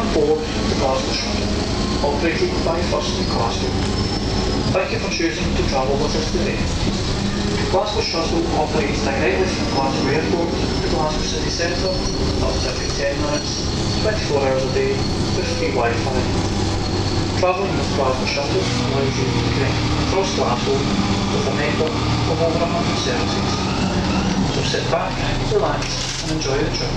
on board the Glasgow Shuttle, operated by First in Glasgow. Thank you for choosing to travel with us today. Glasgow Shuttle operates directly from Glasgow Airport to Glasgow City Centre, up to every 10 minutes, 24 hours a day, with free Wi-Fi. Travelling with Glasgow Shuttle allows you to connect across Glasgow with a network of over 100 services. So sit back, relax and enjoy the trip.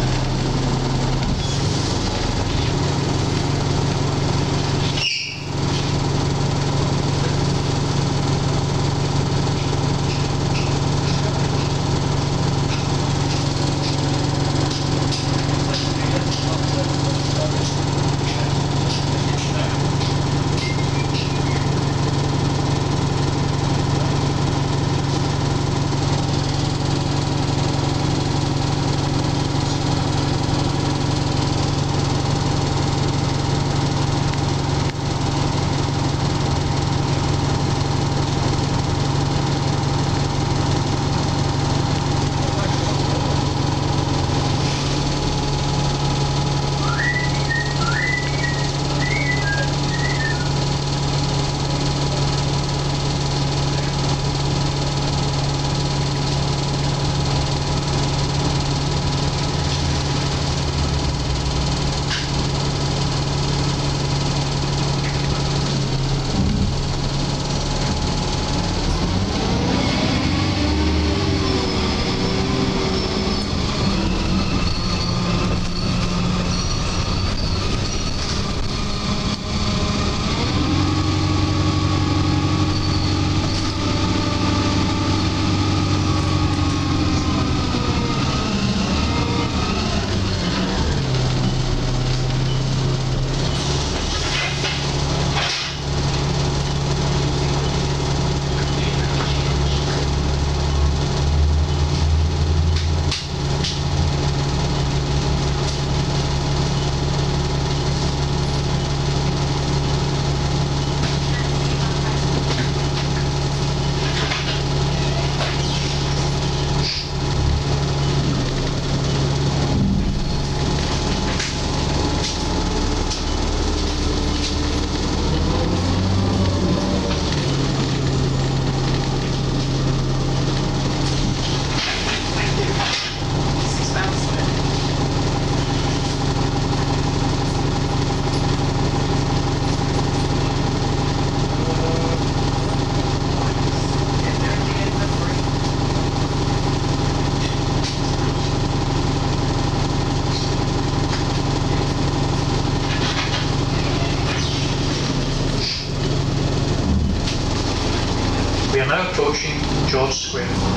We are now approaching George Square.